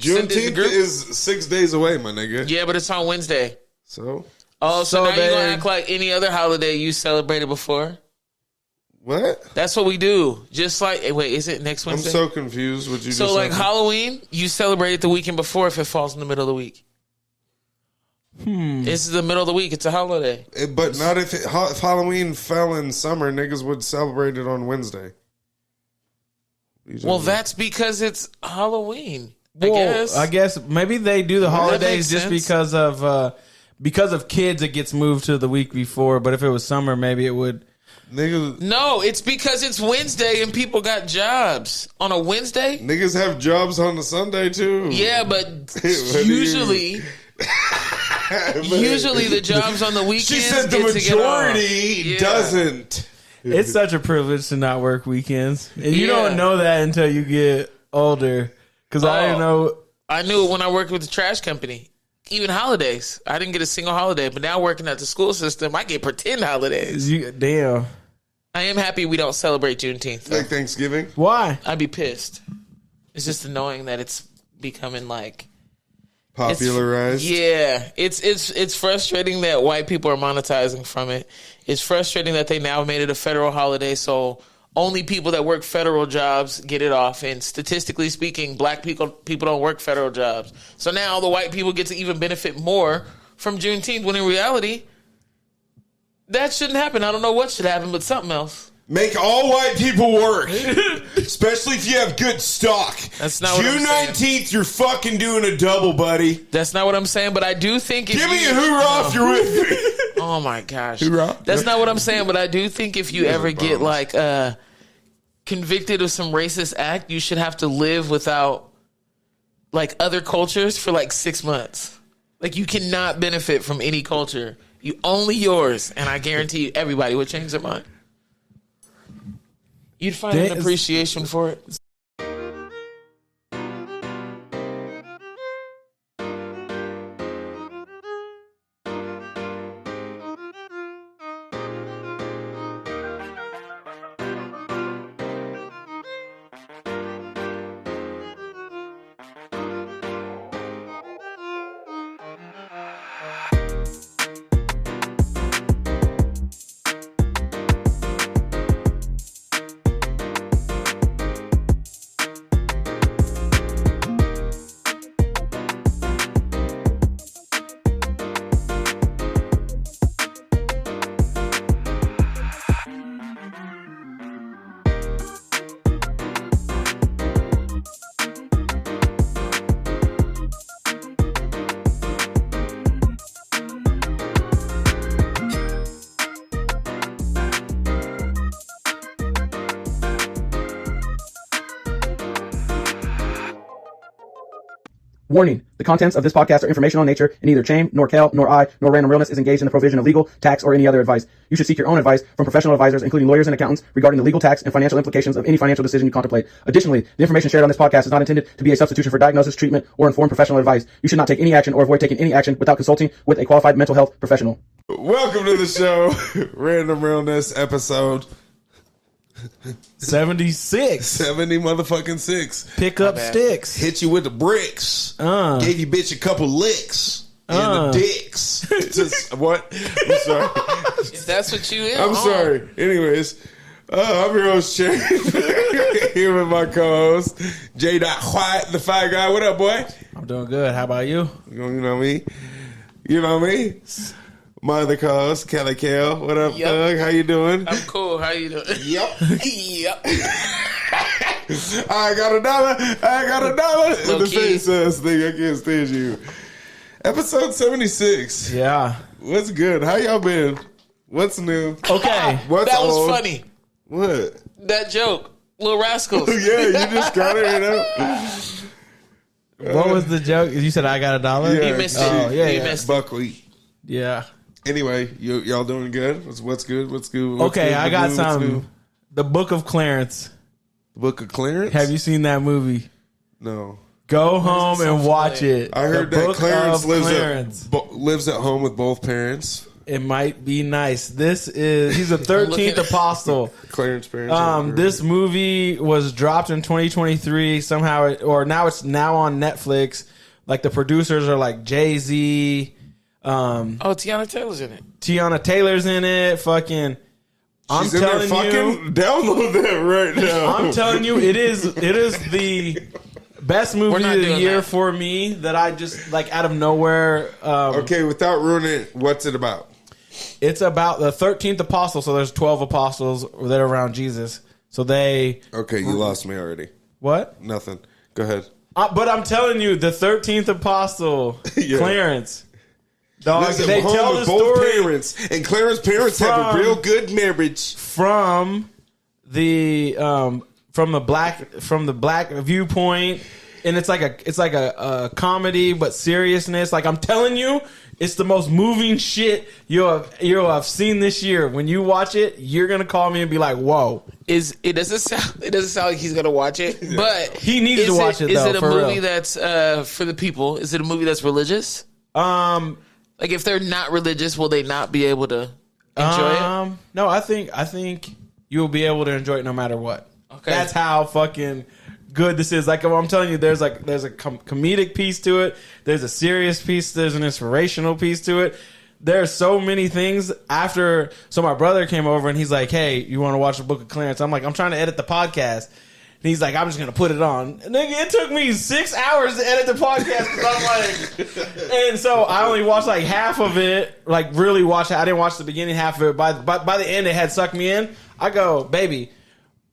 Juneteenth is 6 days away, my nigga. Yeah, but it's on Wednesday. So? Oh, so now you gonna act like any other holiday you celebrated before? What? That's what we do. Just like, wait, is it next Wednesday? I'm so confused what you just said. So, like, Halloween, you celebrate it the weekend before if it falls in the middle of the week. This is the middle of the week. It's a holiday. But not if Halloween fell in summer, niggas would celebrate it on Wednesday. Well, that's because it's Halloween. I guess maybe they do the holidays just because of kids. It gets moved to the week before. But if it was summer, maybe it would. Niggas, no, it's because it's Wednesday and people got jobs on a Wednesday. Niggas have jobs on a Sunday too. Yeah, but usually the jobs on the weekends. She said the majority doesn't. It's such a privilege to not work weekends. And you don't know that until you get older. Because I know. I knew it when I worked with the trash company. Even holidays. I didn't get a single holiday. But now working at the school system, I get pretend holidays. Damn. I am happy we don't celebrate Juneteenth. Like Thanksgiving? Why? I'd be pissed. It's just annoying that it's becoming like... popularized. It's frustrating that white people are monetizing from it. It's frustrating that they now made it a federal holiday, so only people that work federal jobs get it off. And statistically speaking, black people don't work federal jobs. So now the white people get to even benefit more from Juneteenth, when in reality, that shouldn't happen. I don't know what should happen, but something else. Make all white people work, especially if you have good stock. That's not what June I'm 19th, you're fucking doing a double, buddy. That's not what I'm saying, but I do think... Give me a hoorah if you're with me. Oh, my gosh. Hoorah. That's not what I'm saying, but I do think if you ever get, like, convicted of some racist act, you should have to live without, like, other cultures for, like, 6 months. Like, you cannot benefit from any culture. You only yours, and I guarantee you everybody would change their mind. You'd find an appreciation for it. Warning, the contents of this podcast are informational in nature, and neither Chaim, nor Kel, nor I, nor Random Realness is engaged in the provision of legal, tax, or any other advice. You should seek your own advice from professional advisors, including lawyers and accountants, regarding the legal, tax, and financial implications of any financial decision you contemplate. Additionally, the information shared on this podcast is not intended to be a substitution for diagnosis, treatment, or informed professional advice. You should not take any action or avoid taking any action without consulting with a qualified mental health professional. Welcome to the show, Random Realness episode 76. 70 motherfucking 6. Pick up sticks. Hit you with the bricks. Gave you bitch a couple licks. In the dicks. Just, what? I'm sorry. If that's what you is. I'm sorry. Anyways, I'm your host, Shane. Here with my co-host, J. White, the Fire Guy. What up, boy? I'm doing good. How about you? You know me? You know me? My other co-host, Kelly Kale. What up, Doug? How you doing? I'm cool. How you doing? Yep. Yep. I got $1. Low The key. face ass thing. I can't stand you. Episode 76. Yeah. What's good? How y'all been? What's new? Okay. What's That was old? funny. What? That joke. Little Rascals. Yeah, you just got it, What was the joke? You said I got $1? Yeah, You missed it. Oh, yeah, You yeah. missed it. Buckwheat. Yeah. Anyway, y'all doing good? What's good? What's good? Okay, I got some. The Book of Clarence. The Book of Clarence? Have you seen that movie? No. Go home and watch it. I heard The that Book Clarence of lives Clarence. lives at home with both parents. It might be nice. He's a 13th apostle. Clarence parents. This movie was dropped in 2023 somehow, now it's on Netflix. Like the producers are like Jay-Z. Tiana Taylor's in it. Tiana Taylor's in it. Fucking. I'm telling you, download that right now. I'm telling you, it is the best movie of the year for me that I just like out of nowhere. Okay, without ruining it, what's it about? It's about the 13th apostle. So there's 12 apostles that are around Jesus. So they. Okay, you lost me already. What? Nothing. Go ahead. But I'm telling you, the 13th apostle, Yeah. Clarence. Dog, Listen, they home tell with the both story parents, and Clarence's parents have a real good marriage. from the black viewpoint, and it's like a comedy but seriousness. Like I'm telling you, it's the most moving shit you'll have seen this year. When you watch it, you're gonna call me and be like, "Whoa!" It doesn't sound like he's gonna watch it, but He needs to watch it. Is though, it a for movie real. that's for the people? Is it a movie that's religious? Like if they're not religious, will they not be able to enjoy it? No, I think you'll be able to enjoy it no matter what. Okay. That's how fucking good this is. Like I'm telling you, there's a comedic piece to it. There's a serious piece. There's an inspirational piece to it. There's so many things So my brother came over and he's like, "Hey, you want to watch the Book of Clarence?" I'm like, "I'm trying to edit the podcast." And he's like, "I'm just gonna put it on." Nigga, it took me 6 hours to edit the podcast because I'm like, and so I only watched like half of it. Like really watch it. I didn't watch the beginning half of it. By the end, it had sucked me in. I go, baby,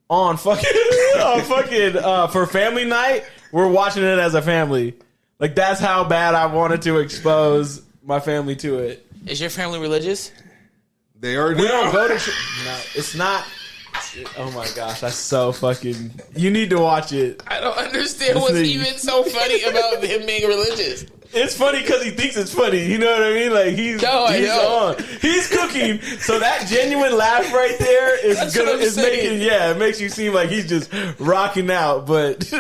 on fucking for family night, we're watching it as a family. Like that's how bad I wanted to expose my family to it. Is your family religious? They already We don't go to. No, it's not. Oh my gosh, that's so fucking. You need to watch it. I don't understand This what's nigga- even so funny about him being religious. It's funny because he thinks it's funny. You know what I mean? Like he's on. He's cooking. So that genuine laugh right there is That's what gonna I'm is saying. making it makes you seem like he's just rocking out. But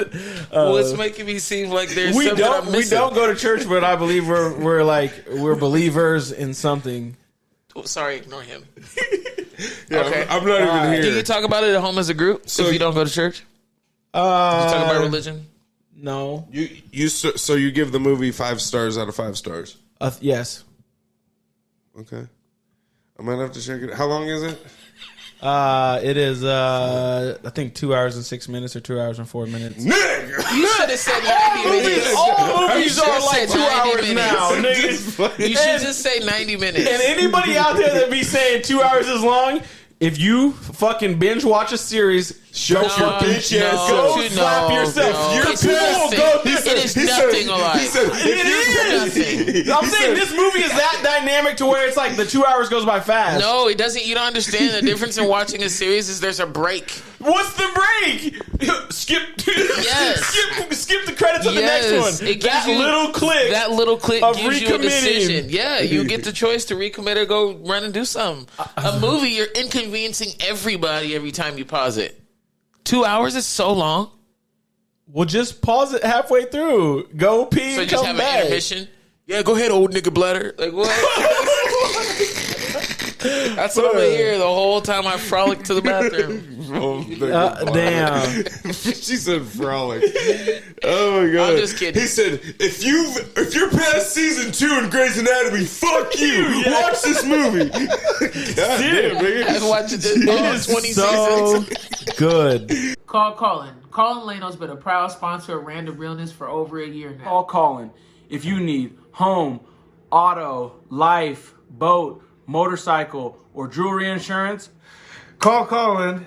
Well, it's making me seem like there's we something I'm don't we missing. don't go to church, but I believe we're believers in something. Oh, sorry, ignore him. Yeah, Okay. I'm not even here. Do you talk about it at home as a group? So if you don't go to church, you talk about religion. No. So you give the movie 5 stars out of 5 stars. Yes. Okay. I might have to check it. How long is it? It is I think 2 hours and 6 minutes or 2 hours and 4 minutes. Nigga! You should have said 90 minutes. All movies You are should've like said 2 90 hours minutes. now, niggas. You should just say 90 minutes. And anybody out there that be saying 2 hours is long, if you fucking binge watch a series, shut your bitch ass up. Go slap yourself. Your It's people will go. nothing. It is nothing alike. He said, It is. I'm saying this movie is that dynamic to where it's like the 2 hours goes by fast. No, it doesn't. You don't understand the difference in watching a series is there's a break. What's the break? Skip. Yes. Skip the credits of the next one. It gives That you- little click. That little click of gives you a recommitting. decision. Yeah, you get the choice to recommit or go run and do something. A movie, you're inconveniencing everybody every time you pause it. 2 hours is so long. Well, just pause it halfway through. Go pee So and just come have back. an intermission. Yeah, go ahead, old nigga bladder. Like what? That's what I'm gonna hear the whole time I frolic to the bathroom. Damn. She said frolic. Oh my god! I'm just kidding. He said, "If you're past season 2 in Grey's Anatomy, fuck you. Watch this movie." God damn, nigga. I've watched it It is 20 so seasons. good. Call Colin. Colin Lano's been a proud sponsor of Random Realness for over a year now. Call Colin if you need home, auto, life, boat, motorcycle, or jewelry insurance. Call Colin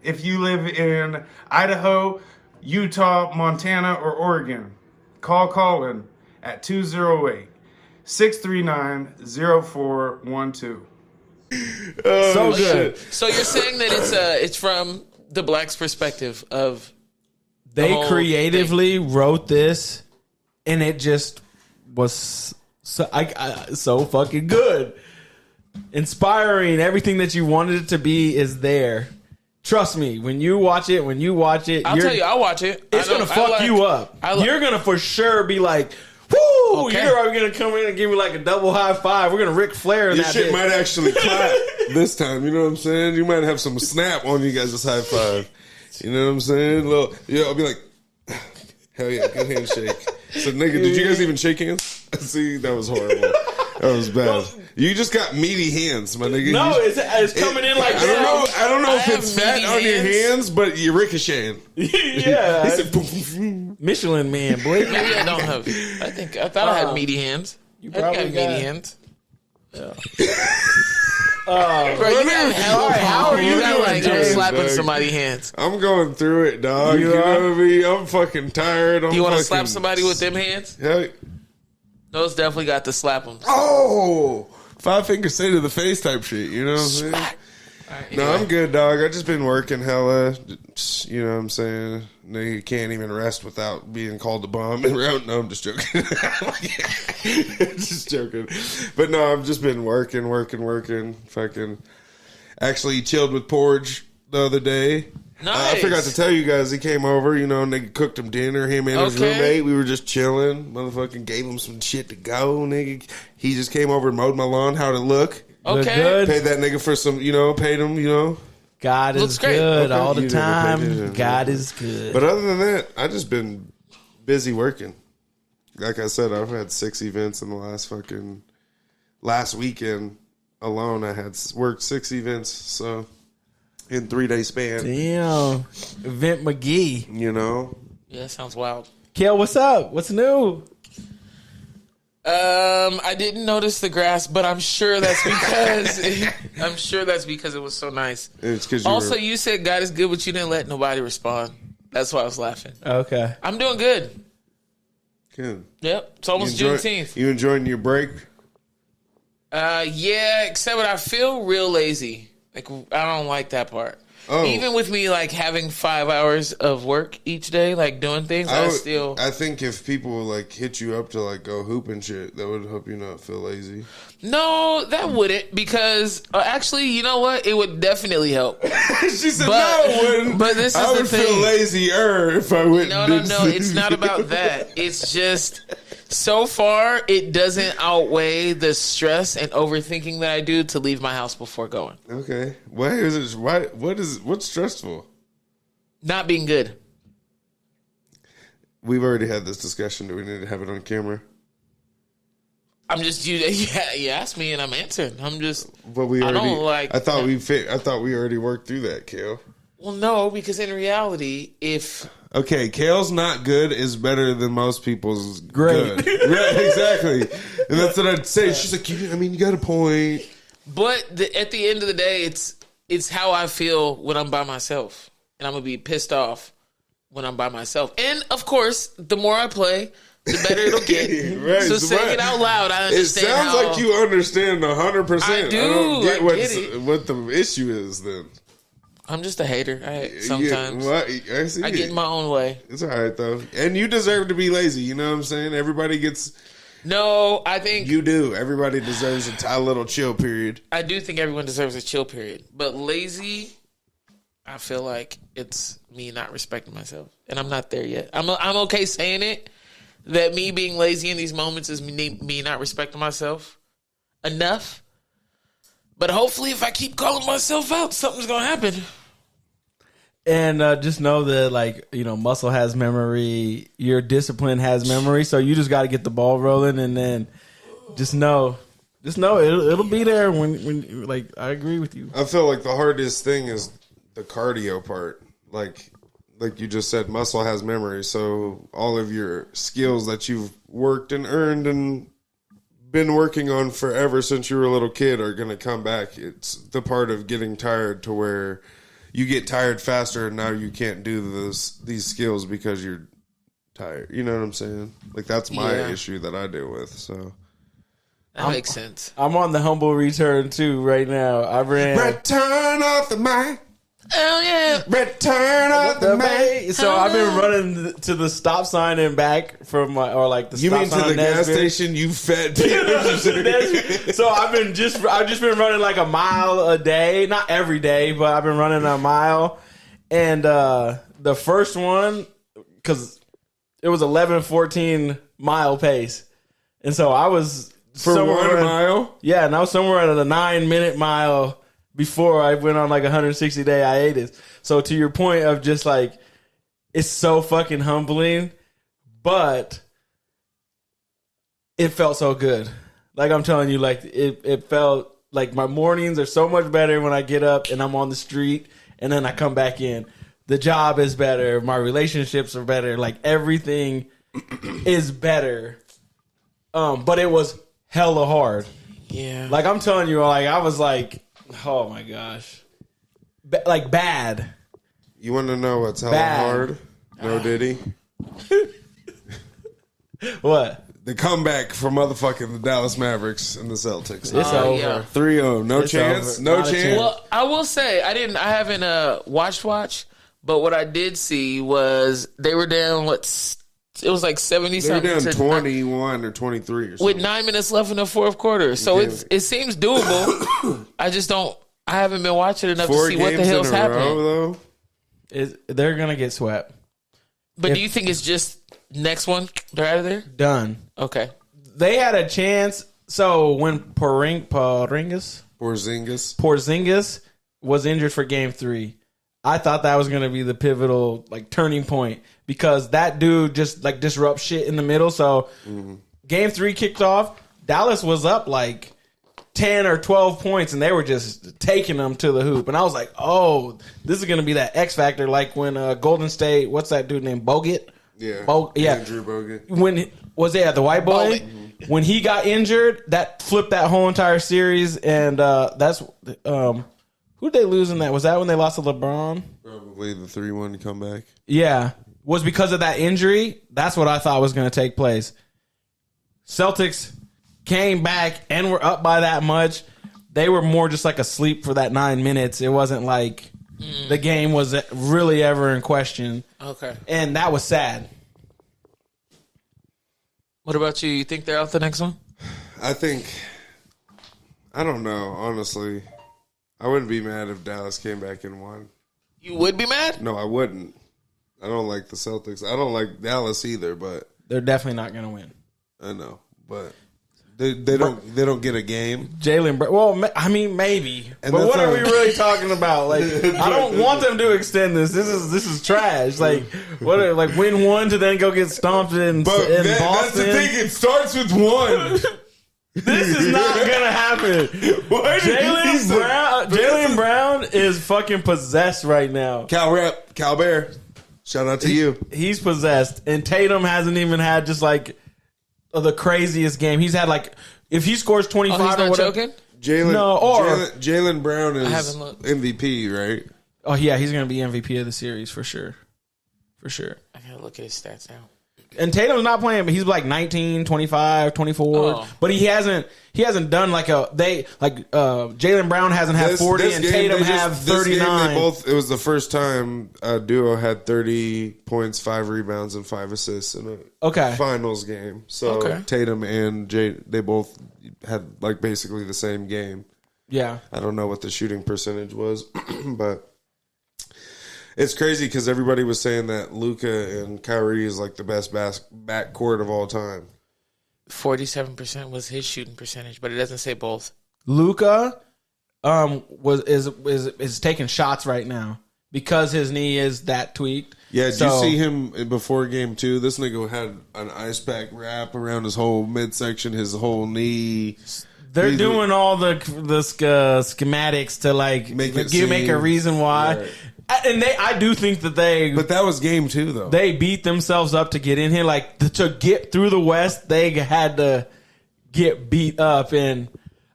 if you live in Idaho, Utah, Montana, or Oregon. Call Colin at 208-639-0412. So good. So you're saying that it's from the black's perspective of They whole creatively wrote this, and it just was so fucking good. Inspiring. Everything that you wanted it to be is there. Trust me, when you watch it, I'll tell you, I'll watch it. It's gonna fuck you up. You're gonna for sure be like, "Woo, Ooh, Okay. you're probably gonna come in and give me like a double high five. We're gonna Ric Flair Your that shit bitch. might actually clap this time. You know what I'm saying? You might have some snap on you guys' high five. You know what I'm saying? I'll be like, hell yeah, good handshake. So, nigga, did you guys even shake hands? See, that was horrible. That was bad. You just got meaty hands, my nigga. No, it's coming in like I don't know I if have it's fat meaty on your hands. hands, but you're ricocheting. Yeah, He said, boom, boom, boom. Michelin man, boy. Maybe I don't have. I thought I had meaty hands. I think I probably have got- meaty hands. Yeah. Bro, you got hella how are you You got doing, like I'm James? slapping somebody's hands. I'm going through it, dog. You You know are? what I mean? I'm fucking tired. You want to slap somebody with them hands? Hell, Those definitely got to slap them. oh, 5 fingers say to the face type shit. You know what I'm saying? No, I'm good, dog. I just been working hella. You know what I'm saying? Nigga can't even rest without being called a bum. No, I'm just joking. Just joking. But no, I've just been working. Fucking actually chilled with Porge the other day. Nice. I forgot to tell you guys, he came over, you know, nigga cooked him dinner, him and his Okay. roommate. We were just chilling. Motherfucking gave him some shit to go, nigga. He just came over and mowed my lawn. How'd it look? Look Okay. good. Paid that nigga for some, you know, paid him, you know. God Looks is great. good Okay, all the you never paid time. attention. God is good. But other than that, I just been busy working. Like I said, I've had 6 events in the last weekend alone. I had worked 6 events, so in 3-day span, Damn, Event McGee. you know. Yeah, that sounds wild. Kel, what's up? What's new? I didn't notice the grass, but I'm sure that's because it was so nice. It's because Also, you said God is good, but you didn't let nobody respond. That's why I was laughing. Okay. I'm doing good. good. Yep, it's almost Juneteenth. You enjoying your break? Yeah, except what I feel real lazy. Like I don't like that part. Oh. Even with me like having 5 hours of work each day, like doing things, I think if people like hit you up to like go hoop and shit, that would help you not feel lazy. No, that wouldn't, because actually, you know what? It would definitely help. She said, But- "No, it wouldn't." but this is I the would feel thing. lazier if I went. No, it's not about that. It's just so far it doesn't outweigh the stress and overthinking that I do to leave my house before going. Okay, why is it? What's stressful? Not being good. We've already had this discussion. Do we need to have it on camera? I'm just you asked me and I'm answering. I'm just But we already. I thought we already worked through that, Kale. well, no, because in reality, if Okay, Kale's not good is better than most people's Great. good. Right, exactly. And that's what I'd say. She's like, you got a point. at the end of the day, it's how I feel when I'm by myself, and I'm gonna be pissed off when I'm by myself. And of course, the more I play, the better it'll get. Right, so so saying what- it out loud, I It understand. sounds how, like you understand 100%. I do, don't get I get it. what the issue is then. I'm just a hater. Sometimes I see I get in my own way. It's all right, though. And you deserve to be lazy. You know what I'm saying? Everybody gets... No, I think You do. Everybody deserves a little chill period. I do think everyone deserves a chill period. But lazy, I feel like it's me not respecting myself, and I'm not there yet. I'm okay saying it. That me being lazy in these moments is me not respecting myself enough. But hopefully, if I keep calling myself out, something's gonna happen. And just know that, like, you know, muscle has memory. Your discipline has memory. So you just got to get the ball rolling, and then just know it'll be there when like I agree with you. I feel like the hardest thing is the cardio part. Like you just said, muscle has memory. So all of your skills that you've worked and earned and been working on forever since you were a little kid are going to come back. It's the part of getting tired to where you get tired faster and now you can't do these skills because you're tired. You know what I'm saying? Like that's my issue that I deal with. So That makes sense. I'm on the humble return too right now. I ran return off the mic. Oh yeah. Return off the mic. So I've been running to the stop sign and back from my the You stop mean to sign the on gas Nesbitt. station, you fat bitch? So I've just been running like a mile a day, not every day, but I've been running a mile. And the first one, because it was 11:14 mile pace. And so I was For 1 mile? Yeah, and I was somewhere at a 9-minute mile before I went on like a 160-day hiatus. So to your point of just like, it's so fucking humbling, but it felt so good. Like I'm telling you, like it felt like my mornings are so much better when I get up and I'm on the street and then I come back in. The job is better. My relationships are better. Like everything is better. But it was hella hard. Yeah. Like I'm telling you, like I was like, oh my gosh. Like bad. You want to know what's hella Bad. hard? No Diddy. What? The comeback for motherfucking the Dallas Mavericks and the Celtics. It's over. yeah. 3-0. No It's chance. over. No Not a chance. chance. Well, I will say I haven't watched, but what I did see was they were down. It was like 70 They were something down to 21 or 23 or something. with 9 minutes left in the fourth quarter. So it seems doable. I haven't been watching enough 4 to see what the games hell's in a happening. row, though. They're gonna get swept. But do you think it's just next one they're out of there? Done. Okay. They had a chance. So when Porzingis was injured for Game 3, I thought that was going to be the pivotal like turning point because that dude just like disrupts shit in the middle. So Game 3 kicked off. Dallas was up like 10 or 12 points, and they were just taking them to the hoop. And I was like, oh, this is going to be that X factor, like when Golden State. What's that dude named Bogut? Yeah. Andrew Bogut. When was it the white boy? When he got injured, that flipped that whole entire series, and that's who they lose in that? Was that when they lost to LeBron? Probably the 3-1 comeback. Yeah, was because of that injury. That's what I thought was going to take place. Celtics came back and were up by that much. They were more just like asleep for that 9 minutes. It wasn't like the game was really ever in question. Okay. And that was sad. What about you? You think they're out the next one? I don't know, honestly. I wouldn't be mad if Dallas came back and won. You would be mad? No, I wouldn't. I don't like the Celtics. I don't like Dallas either, but They're definitely not going to win. I know. But they don't get a game. Jalen Brown. Well, I mean, maybe. And but that's what are we not- really talking about? Like, I don't want them to extend this. This is trash. Like, like win one to then go get stomped in But Boston. that's the thing. It starts with one. This is not gonna happen. Jalen Brown is fucking possessed right now. Cal Bear. Shout out to you. He's possessed, and Tatum hasn't even had just like the craziest game. He's had like if he scores 25 He's or not whatever. joking? Jalen Brown is haven't looked. MVP, right? Oh yeah, he's gonna be MVP of the series for sure. For sure. I gotta look at his stats now. And Tatum's not playing, but he's like 19, 25, 24. Oh. But he hasn't done like Jalen Brown hasn't had 40 and Tatum have 39. It was the first time a duo had 30 points, 5 rebounds, and 5 assists in a finals game. So Tatum and they both had like basically the same game. Yeah. I don't know what the shooting percentage was, but it's crazy because everybody was saying that Luka and Kyrie is like the best backcourt of all time. 47% was his shooting percentage, but it doesn't say both. Luka is taking shots right now because his knee is that tweaked. Yeah, did you see him before game 2? This nigga had an ice pack wrap around his whole midsection, his whole knee. They're doing all the schematics to like make a reason why. Right. And I do think that but that was game 2 though. They beat themselves up to get in here. Like to get through the West, they had to get beat up. And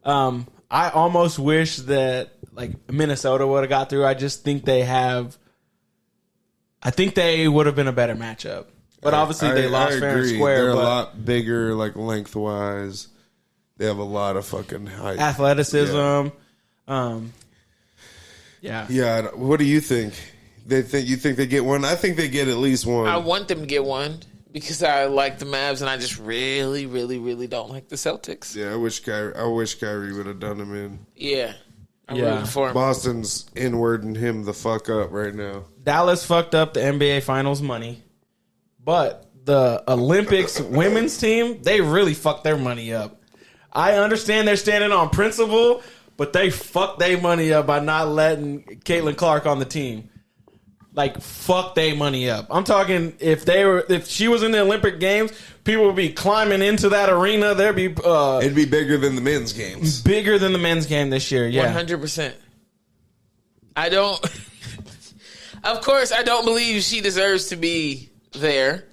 I almost wish that like Minnesota would have got through. I just think I think they would have been a better matchup. But obviously they lost fair and square. They're a lot bigger, like lengthwise. They have a lot of fucking height, athleticism. Yeah. Yeah. What do you think? You think they get one? I think they get at least one. I want them to get one because I like the Mavs and I just really, really, really don't like the Celtics. Yeah, I wish Kyrie would have done them in. Yeah. I'm rooting for him. Boston's inwarding him the fuck up right now. Dallas fucked up the NBA Finals money, but the Olympics women's team, they really fucked their money up. I understand they're standing on principle, but they fucked their money up by not letting Caitlin Clark on the team. Like, fuck their money up. I'm talking if she was in the Olympic Games, people would be climbing into that arena. There'd be it'd be bigger than the men's games. Bigger than the men's game this year. Yeah, 100%. I don't. Of course, I don't believe she deserves to be there.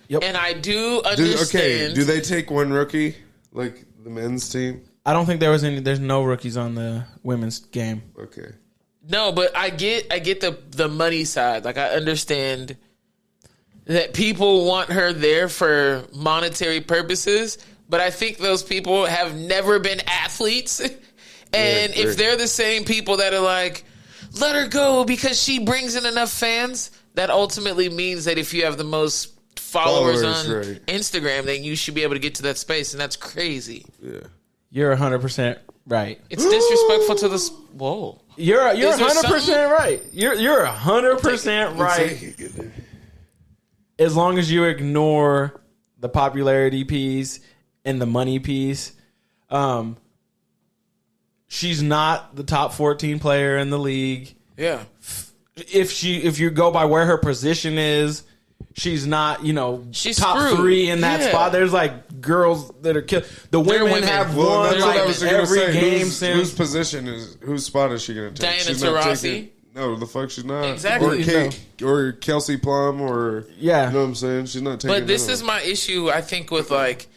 Yep. And I do understand. Do they take one rookie like the men's team? I don't think there's no rookies on the women's game. Okay. No, but I get the money side. Like, I understand that people want her there for monetary purposes, but I think those people have never been athletes. And if they're the same people that are like, let her go because she brings in enough fans, that ultimately means that if you have the most followers on Instagram, then you should be able to get to that space, and that's crazy. Yeah. You're 100% right. It's disrespectful to the... Whoa. You're 100% right. You're 100% right. As long as you ignore the popularity piece and the money piece, she's not the top 14 player in the league. Yeah. If you go by where her position is, she's not, she's top screwed. 3 in that spot. There's like girls that are killed. The women have won like every game since. Whose spot is she going to take? Diana She's not Taurasi. taking. No, the fuck she's not. Exactly. Or Kelsey Plum or you know what I'm saying? She's not taking. But this is my issue, I think, with like.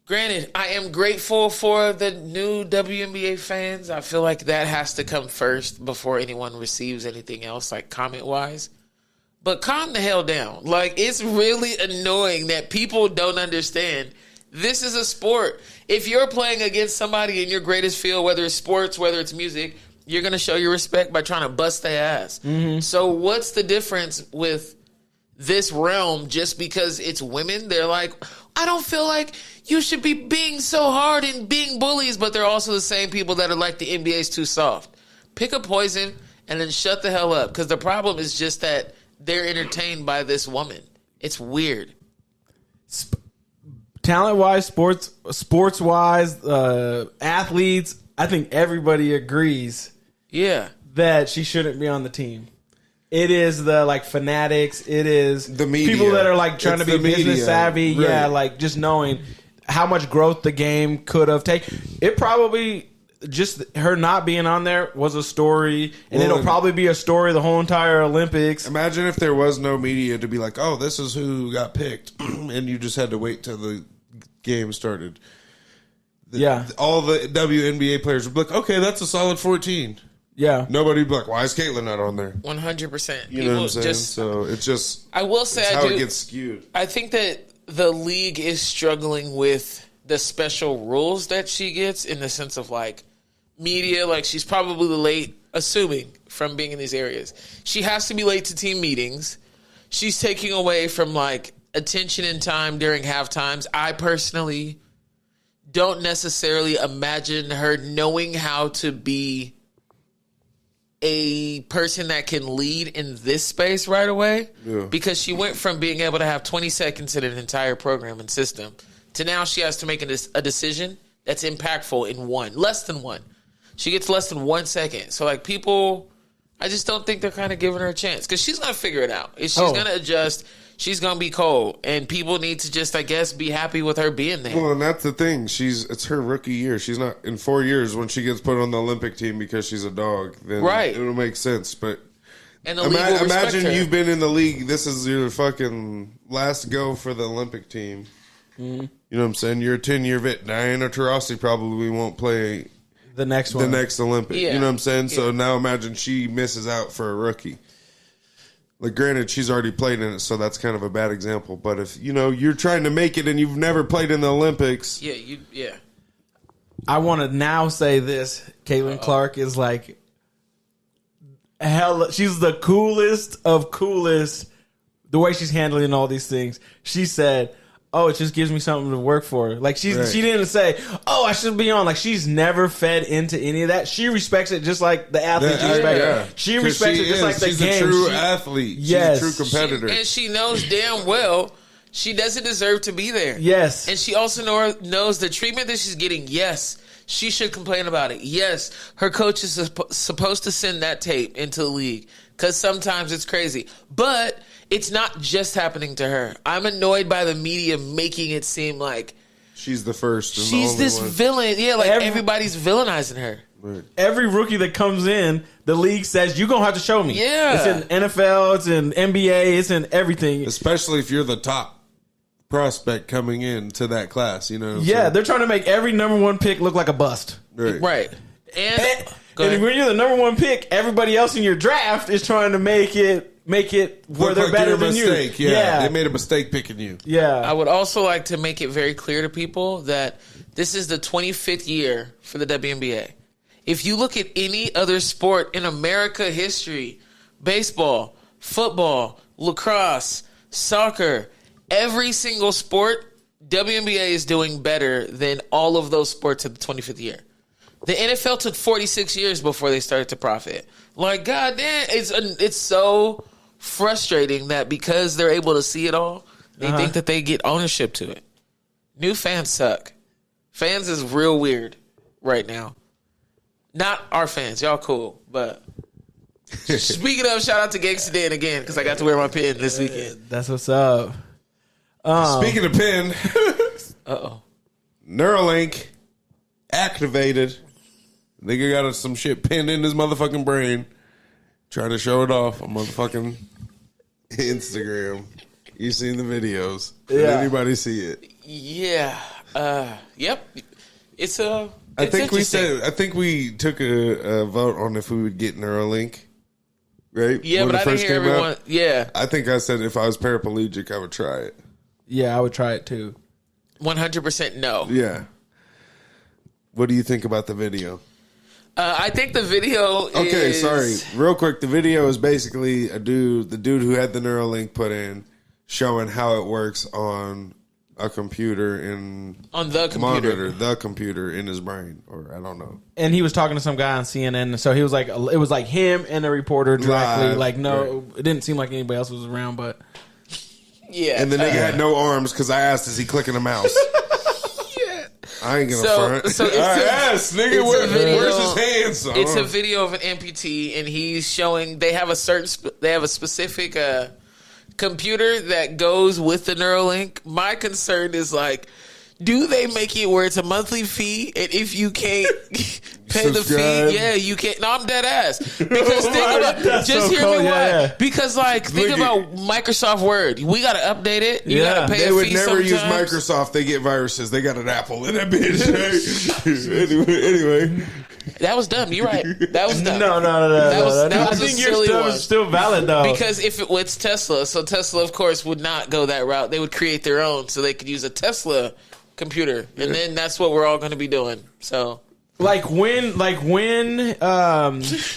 Granted, I am grateful for the new WNBA fans. I feel like that has to come first before anyone receives anything else, like comment-wise. But calm the hell down. Like, it's really annoying that people don't understand. This is a sport. If you're playing against somebody in your greatest field, whether it's sports, whether it's music, you're going to show your respect by trying to bust their ass. Mm-hmm. So what's the difference with this realm just because it's women? They're like, I don't feel like you should be being so hard and being bullies, but they're also the same people that are like the NBA's too soft. Pick a poison and then shut the hell up, because the problem is just that they're entertained by this woman. It's weird. Talent-wise, sports-wise, athletes, I think everybody agrees that she shouldn't be on the team. It is the like fanatics. It is the media. People that are like trying to be business savvy. Right. Yeah, like just knowing how much growth the game could have taken. It probably just her not being on there was a story, and it'll probably be a story the whole entire Olympics. Imagine if there was no media to be like, oh, this is who got picked, and you just had to wait till the game started. All the WNBA players would be like, okay, that's a solid 14. Yeah. Nobody would be like, why is Caitlin not on there? 100%. You know what I'm saying? So it's just... I will say how it gets skewed. I think that the league is struggling with the special rules that she gets, in the sense of like media. Like, she's probably late, assuming from being in these areas. She has to be late to team meetings. She's taking away from like attention and time during half times. I personally don't necessarily imagine her knowing how to be a person that can lead in this space right away, because she went from being able to have 20 seconds in an entire program and system to now she has to make a decision that's impactful in less than one. She gets less than 1 second. So like, people, I just don't think they're kind of giving her a chance, because she's going to figure it out. If she's going to adjust, she's going to be cold, and people need to just, I guess, be happy with her being there. Well, and that's the thing. It's her rookie year. She's not in 4 years when she gets put on the Olympic team because she's a dog. Then it'll make sense. But and imagine you've been in the league. This is your fucking last go for the Olympic team. Mm-hmm. You know what I'm saying? You're a 10-year vet. Diana Taurasi probably won't play the next Olympic. Yeah. You know what I'm saying? So now imagine she misses out for a rookie. Like, granted, she's already played in it, so that's kind of a bad example. But if, you're trying to make it and you've never played in the Olympics. Yeah. I want to now say this. Caitlin Clark is like, hell, she's the coolest of coolest. The way she's handling all these things. She said, oh, it just gives me something to work for. Like, she didn't say, oh, I should be on. Like, she's never fed into any of that. She respects it just like the athletes respect it. She respects it just like the game. She's a true athlete. Yes. She's a true competitor. And she knows damn well She doesn't deserve to be there. Yes. And she also knows the treatment that she's getting. Yes. She should complain about it. Yes. Her coach is supposed to send that tape into the league because sometimes it's crazy. But it's not just happening to her. I'm annoyed by the media making it seem like she's the first. And she's the only this one. villain. Yeah, like everybody's villainizing her. Right. Every rookie that comes in, the league says, you're going to have to show me. Yeah. It's in NFL, it's in NBA, it's in everything. Especially if you're the top prospect coming in to that class, you know. Yeah, so. they're trying to make every number one pick look like a bust. Right. And And when you're the number one pick, everybody else in your draft is trying to make it where Look they're like better you're a than mistake. you. Yeah, they made a mistake picking you. Yeah. I would also like to make it very clear to people that this is the 25th year for the WNBA. If you look at any other sport in America history, baseball, football, lacrosse, soccer, every single sport, WNBA is doing better than all of those sports at the 25th year. The NFL took 46 years before they started to profit. Like, goddamn, it's so frustrating that because they're able to see it all, they think that they get ownership to it. New fans suck. Fans is real weird right now. Not our fans. Y'all cool. But speaking of, shout out to Gangsta Dan again because I got to wear my pin this weekend. That's what's up. Speaking of pin, Uh-oh. Neuralink activated. Nigga got some shit pinned in his motherfucking brain. Trying to show it off on motherfucking Instagram. You seen the videos. Did anybody see it? Yeah. Yep. It's I think interesting. we took a vote on if we would get Neuralink. Right? Yeah, When but it I didn't first hear came out. everyone. Yeah. I think I said if I was paraplegic, I would try it. Yeah, I would try it too. 100% no. Yeah. What do you think about the video? I think the video Okay, is... sorry. Real quick, the video is basically the dude who had the Neuralink put in, showing how it works on a computer On the computer. monitor the computer in his brain, or I don't know. And he was talking to some guy on CNN, so he was like, it was like him and a reporter directly. Live, Like, no, it didn't seem like anybody else was around, but Yeah. And the nigga had no arms because I asked, is he clicking a mouse? I ain't gonna front. So it's I asked, nigga, where's his hands? It's a video of an amputee, and he's showing they have a specific computer that goes with the Neuralink. My concern is like, do they make it where it's a monthly fee, and if you can't pay the Subscribe. fee, yeah, you can't. No, I'm dead ass. Because think about That's just so hear cool, me why. yeah. Because like think Look about Microsoft Word. We got to update it. You Yeah. got to pay They a would fee never use sometimes. Microsoft. They get viruses. They got an Apple in that bitch. anyway. That was dumb. You're right. That was dumb. no. That was I a think your silly stuff one. is still valid though. Because if it's Tesla, so Tesla, of course, would not go that route. They would create their own, so they could use a Tesla computer, and then that's what we're all going to be doing. So, Like when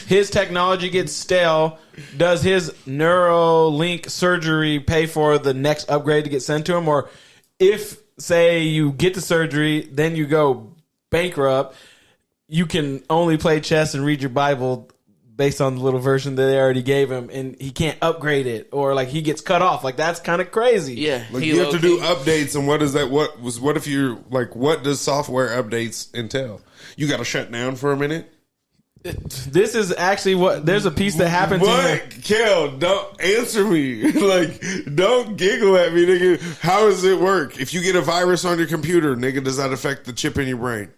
his technology gets stale, does his Neuralink surgery pay for the next upgrade to get sent to him? Or if, say, you get the surgery, then you go bankrupt, you can only play chess and read your Bible based on the little version that they already gave him, and he can't upgrade it, or like he gets cut off. Like that's kind of crazy. yeah. Like you have to do updates, and what is that? What if you're like, what does software updates entail? You got to shut down for a minute. This is actually what there's a piece that happens. What, Kel? Don't answer me. Like, don't giggle at me, nigga. How does it work? If you get a virus on your computer, nigga, does that affect the chip in your brain?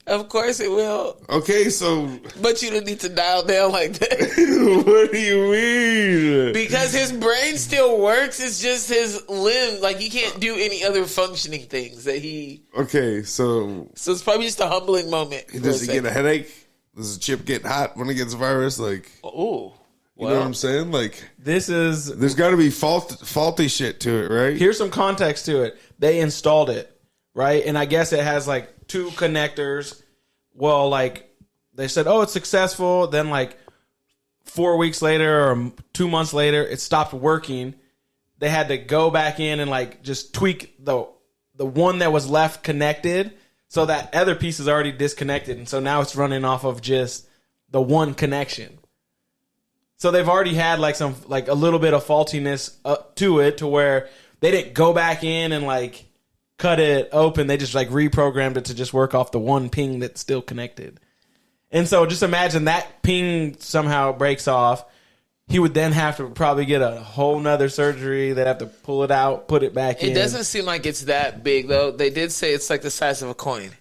Of course it will. Okay, so But you don't need to dial down like that. what do you mean? Because his brain still works. It's just his limb. Like, he can't do any other functioning things that he... Okay, so So it's probably just a humbling moment. does he get a headache? Does the chip get hot when it gets a virus? Like, Ooh. you know what I'm saying? Like, This is there's got to be faulty shit to it, right? here's some context to it. They installed it, right? And I guess it has like 2 connectors. Well, like they said, oh, it's successful. Then like 4 weeks later or 2 months later, it stopped working. They had to go back in and like just tweak the one that was left connected. So that other piece is already disconnected. And so now it's running off of just the one connection. So they've already had like a little bit of faultiness to it to where they didn't go back in and like cut it open. They just like reprogrammed it to just work off the one ping that's still connected. And so just imagine that ping somehow breaks off. He would then have to probably get a whole nother surgery. They'd have to pull it out, put it back in. It doesn't seem like it's that big, though. They did say it's like the size of a coin.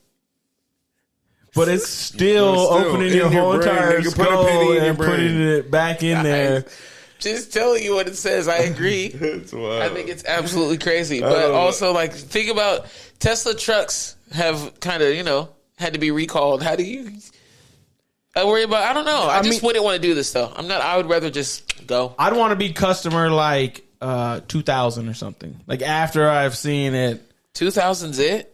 But it's still opening your whole entire skull and putting it back in there. Just telling you what it says. I agree. It's wild. I think it's absolutely crazy. But also, like, think about Tesla trucks have kind of, had to be recalled. How do you... I worry about. I don't know. I just wouldn't want to do this though. I would rather just go. I'd want to be customer like 2000 or something. Like after I've seen it. 2000's it.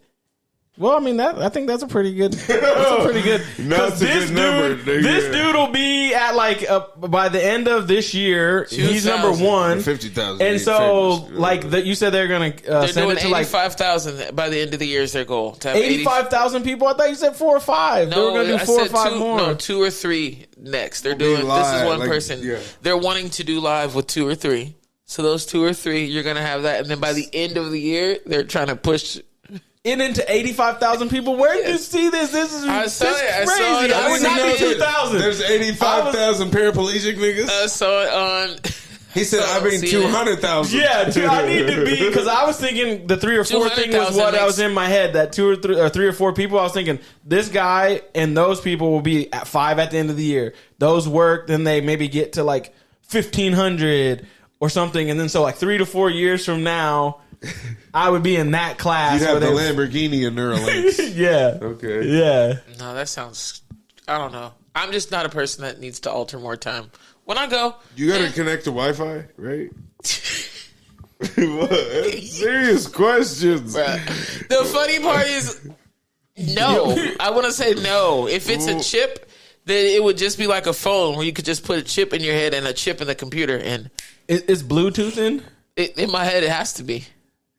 Well, I mean I think that's a pretty good. That's a pretty good. That's a good number. This dude will be at like by the end of this year. He's number 1. 50,000. And so like that you said they're gonna they're send doing it to like 85,000 by the end of the year is their goal. 85,000 people. I thought you said 4 or 5. No, they were gonna do 4 or 5 more. No, 2 or 3 next. They're doing this is one person. Yeah. They're wanting to do live with 2 or 3. So those 2 or 3, you're gonna have that, and then by the end of the year, they're trying to push. Into 85,000 people. Where did you see this? This is crazy. I would not be 2,000. There's 85,000 paraplegic niggas. I saw it on. He said, I mean 200,000. Yeah, I need to be because I was thinking the 3 or 4 thing was what I was in my head. That 2 or 3 or 4 people. I was thinking this guy and those people will be at 5 at the end of the year. Those work, then they maybe get to like 1,500 or something, and then so like 3 to 4 years from now. I would be in that class. You'd have the Lamborghini and Neuralinks. Yeah. Okay. Yeah. No, that sounds... I don't know. I'm just not a person that needs to alter more time. When I go... You got to connect to Wi-Fi, right? What? Serious questions. Bruh. The funny part is... No. I want to say no. If it's a chip, then it would just be like a phone where you could just put a chip in your head and a chip in the computer. And is Bluetooth in? In my head, it has to be.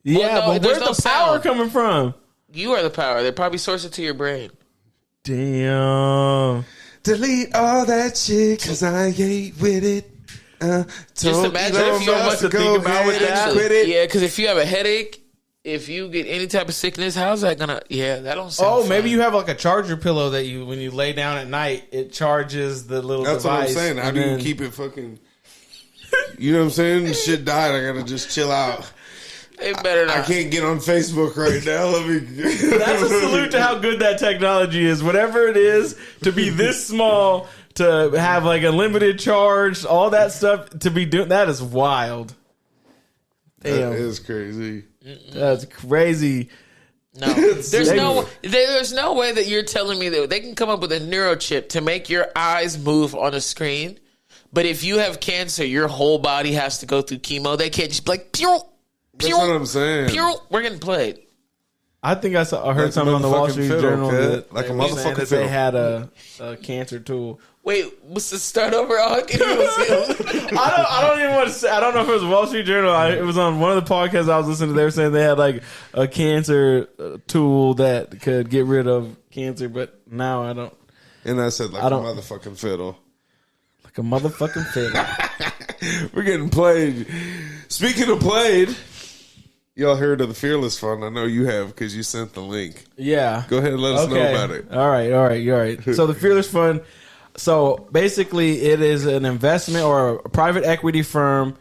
Yeah, but where's the power coming from? You are the power. They probably source it to your brain. Damn. Delete all that shit because I ain't with it. Just imagine if you much to think about with that. Yeah, because if you have a headache, if you get any type of sickness, how's that gonna? Yeah, that don't sound. Oh, maybe you have like a charger pillow that you, when you lay down at night, it charges the little That's device. That's what I'm saying. How do you keep it fucking? You know what I'm saying? Shit died. I gotta just chill out. It better not. I can't get on Facebook right now. Let me. That's a salute to how good that technology is. Whatever it is, to be this small, to have like a limited charge, all that stuff to be doing, that is wild. Damn. That is crazy. That's crazy. No, there's no way that you're telling me that they can come up with a neurochip to make your eyes move on a screen. But if you have cancer, your whole body has to go through chemo. They can't just be like, pew. That's what I'm saying. We're getting played. I think I heard something on the Wall Street Journal that, like a motherfucking that they had a cancer tool. Wait, what's the start over? I don't even want to say. I don't know if it was Wall Street Journal. It was on one of the podcasts I was listening to. They were saying they had like a cancer tool that could get rid of cancer, but now I don't. And I said like a motherfucking fiddle. Like a motherfucking fiddle. We're getting played. Speaking of played. Y'all heard of the Fearless Fund? I know you have because you sent the link. Yeah. Go ahead and let us know about it. All right. So the Fearless Fund, so basically it is an investment or a private equity firm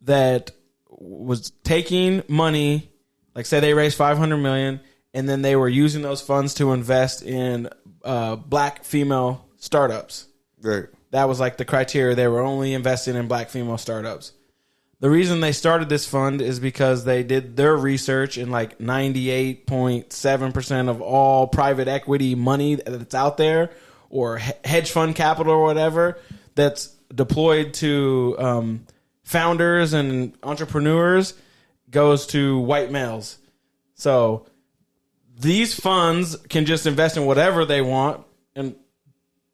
that was taking money, like say they raised $500 million, and then they were using those funds to invest in black female startups. Right. That was like the criteria. They were only investing in black female startups. The reason they started this fund is because they did their research, and like 98.7% of all private equity money that's out there, or hedge fund capital or whatever, that's deployed to founders and entrepreneurs, goes to white males. So these funds can just invest in whatever they want, and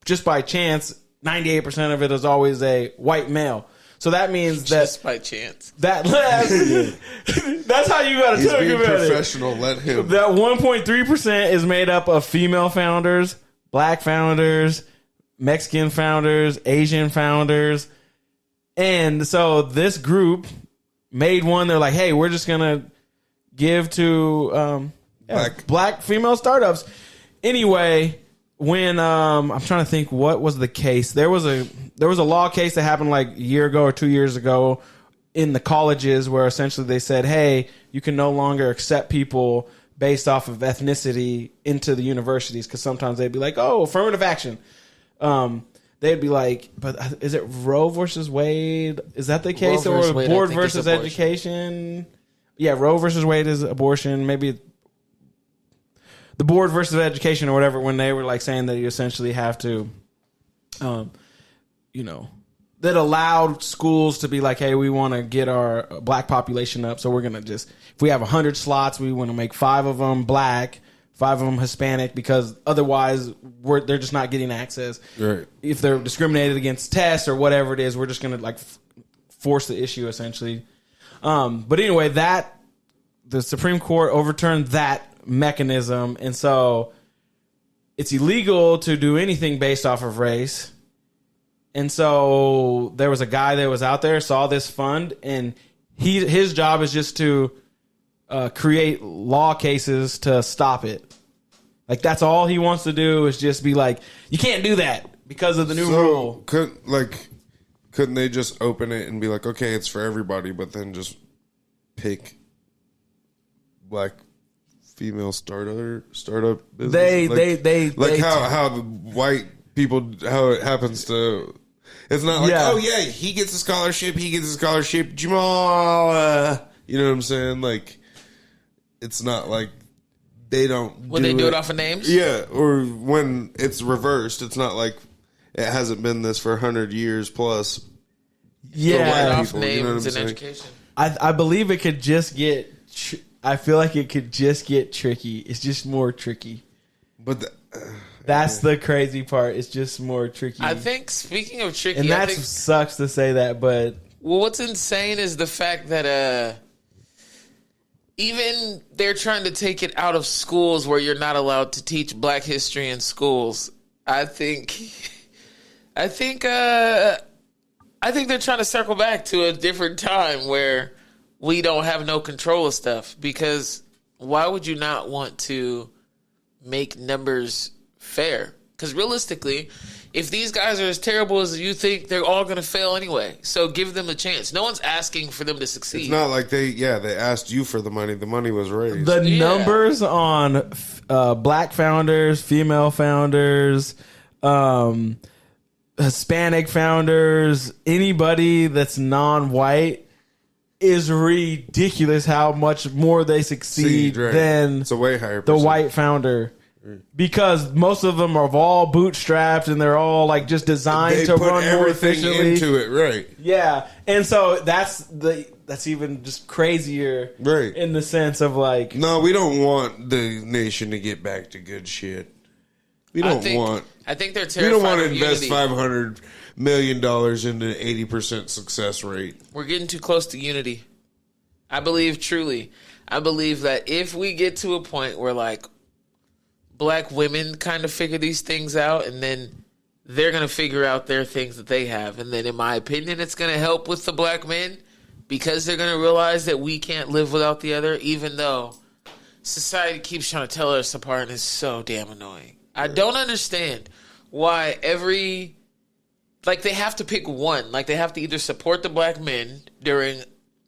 just by chance, 98% of it is always a white male. So that means that just by chance. That's how you got to talk about it. Professional, let him. That 1.3% is made up of female founders, black founders, Mexican founders, Asian founders, and so this group made one. They're like, hey, we're just gonna give to black female startups. Anyway, when I'm trying to think what was the case. There was a law case that happened like a year ago or 2 years ago in the colleges where essentially they said, hey, you can no longer accept people based off of ethnicity into the universities, because sometimes they'd be like, oh, affirmative action. They'd be like, but is it Roe versus Wade? Is that the case? Or Wade, board versus education? Yeah, Roe versus Wade is abortion. Maybe the board versus education or whatever, when they were like saying that you essentially have to, that allowed schools to be like, hey, we want to get our black population up. So we're going to just, if we have 100 slots, we want to make 5 of them black, 5 of them Hispanic, because otherwise they're just not getting access. Right. If they're discriminated against tests or whatever it is, we're just going to like force the issue essentially. But anyway, the Supreme Court overturned that mechanism, and so it's illegal to do anything based off of race. And so there was a guy that was out there, saw this fund, and his job is just to create law cases to stop it. Like, that's all he wants to do, is just be like, you can't do that because of the new rule. Couldn't they just open it and be like, okay, it's for everybody, but then just pick black female startup business? How the white people, how it happens to, it's not like, oh yeah, he gets a scholarship, Jamal, you know what I'm saying? Like, it's not like they don't Would they do it off of names? Yeah, or when it's reversed, it's not like it hasn't been this for 100 years plus. Yeah, off names in education. I believe it could just get, I feel like it could just get tricky. It's just more tricky. But that's the crazy part. It's just more tricky. I think, speaking of tricky, and that sucks to say that, but what's insane is the fact that even they're trying to take it out of schools where you're not allowed to teach Black history in schools. I think they're trying to circle back to a different time where we don't have no control of stuff, because why would you not want to make numbers fair? Because realistically, if these guys are as terrible as you think, they're all going to fail anyway. So give them a chance. No one's asking for them to succeed. It's not like they asked you for the money. The money was raised. The numbers on black founders, female founders, Hispanic founders, anybody that's non-white, is ridiculous how much more they succeed than it's a way higher the white founder. Because most of them are all bootstrapped and they're all like just designed to run more efficiently into it, right? Yeah, and so that's even just crazier, right? In the sense of like, no, we don't want the nation to get back to good shit. We don't want. I think they're terrified. We don't want to invest unity. $500 million into 80% success rate. We're getting too close to unity. I believe that if we get to a point where like Black women kind of figure these things out, and then they're going to figure out their things that they have, and then in my opinion, it's going to help with the Black men, because they're going to realize that we can't live without the other, even though society keeps trying to tell us apart, and it's so damn annoying. I don't understand why they have to pick one. Like, they have to either support the Black men during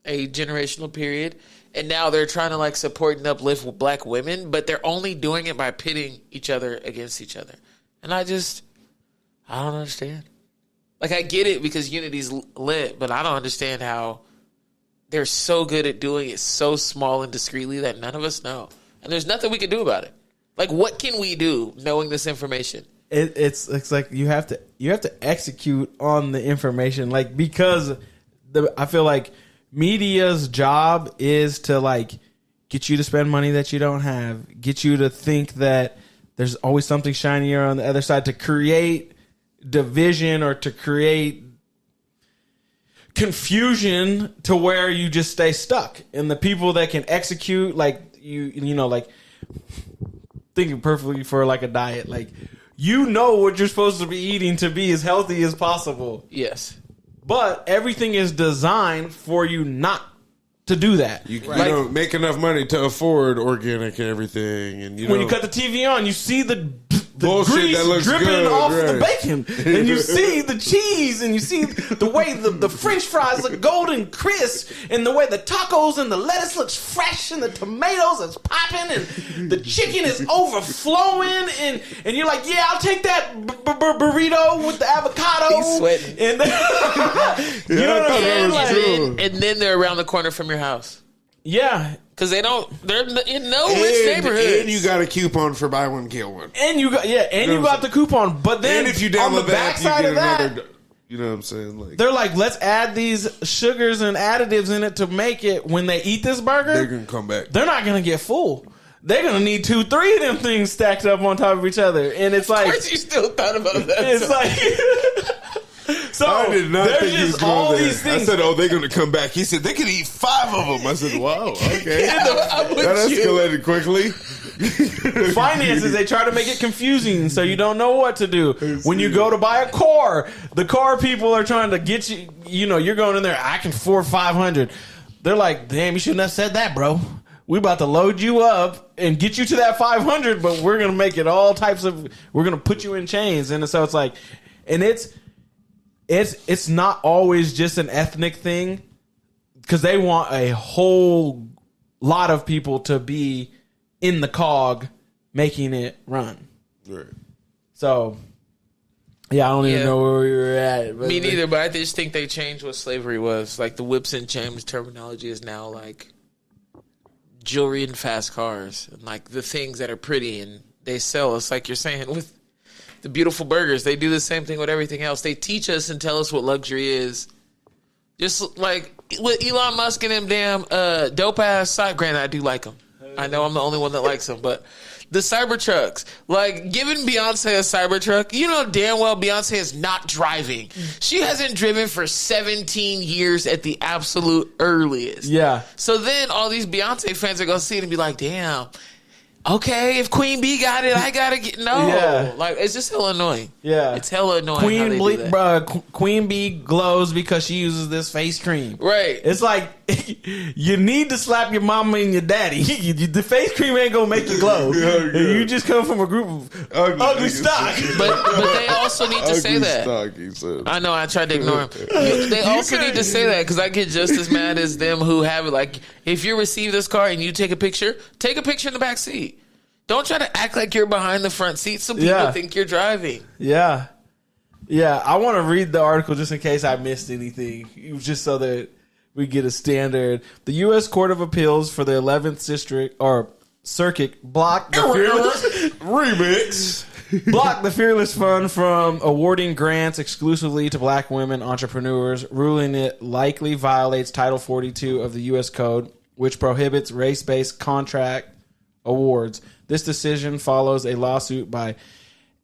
a generational period, and now they're trying to like support and uplift Black women, but they're only doing it by pitting each other against each other. And I don't understand. Like, I get it because unity's lit, but I don't understand how they're so good at doing it so small and discreetly that none of us know. And there's nothing we can do about it. Like, what can we do knowing this information? It's like you have to execute on the information, like, because I feel like media's job is to like get you to spend money that you don't have, get you to think that there's always something shinier on the other side, to create division or to create confusion to where you just stay stuck. And the people that can execute, like you know, like thinking perfectly for like a diet, like, you know what you're supposed to be eating to be as healthy as possible. Yes. But everything is designed for you not to do that. You don't make enough money to afford organic and everything, and when you cut the TV on, you see the bullshit grease that looks dripping good, off right. the bacon, and you see the cheese, and you see the way the French fries look golden crisp, and the way the tacos and the lettuce looks fresh, and the tomatoes is popping, and the chicken is overflowing, and you're like, yeah, I'll take that burrito with the avocado. He's sweating. And you know what I'm saying? Like, and then they're around the corner from your house. yeah. Because they're in no rich neighborhoods. And you got a coupon for buy one, get one. And you got you got the coupon, but then And if you on the download the app, backside you of get that, another. You know what I'm saying? Like they're like, let's add these sugars and additives in it to make it when they eat this burger. they're gonna come back. They're not gonna get full. They're gonna need 2, 3 of them things stacked up on top of each other, and it's like, Of course, you still thought about that. it's like. So I did not there's think he was just going all there. these things. I said, "Oh, they're gonna come back." He said, "They could eat 5 of them." I said, "Wow, okay." I'm with That you. escalated quickly. Finances, they try to make it confusing so you don't know what to do. When you go to buy a car, the car people are trying to get you, you're going in there, I can afford 500. They're like, damn, you shouldn't have said that, bro. We about to load you up and get you to that 500, but we're going to make it all types of, we're going to put you in chains. And so it's like, and it's not always just an ethnic thing, because they want a whole lot of people to be in the cog making it run. Right. So, yeah, I don't even Yeah. know where we were at. But Me neither, but I just think they changed what slavery was. Like the whips and chains terminology is now like jewelry and fast cars, and like the things that are pretty and they sell. It's like you're saying with the beautiful burgers. They do the same thing with everything else. They teach us and tell us what luxury is. Just like with Elon Musk and them damn dope ass side. Granted, I do like them. I know I'm the only one that likes them, but the Cybertrucks, like giving Beyonce a Cybertruck, you know damn well Beyonce is not driving. She hasn't driven for 17 years at the absolute earliest. yeah, So then all these Beyonce fans are going to see it and be like, damn, okay, if Queen Bee got it, I got to get, no. Yeah. Like, it's just hella annoying. yeah. It's hella annoying how they do that. Queen Bee glows because she uses this face cream. Right. It's like you need to slap your mama and your daddy. The face cream ain't gonna make you glow. You just come from a group of ugly stock. But they also need to say Ugly that. stock, he said. I know, I tried to ignore him. They also need to say that, because I get just as mad as them who have it. Like, if you receive this car and you take a picture in the back seat. Don't try to act like you're behind the front seat so people think you're driving. Yeah. Yeah, I want to read the article just in case I missed anything, just so that we get a standard. The U.S. Court of Appeals for the 11th District, or Circuit, blocked the Fearless Fund from awarding grants exclusively to black women entrepreneurs, ruling it likely violates Title 42 of the U.S. Code, which prohibits race-based contract awards. This decision follows a lawsuit by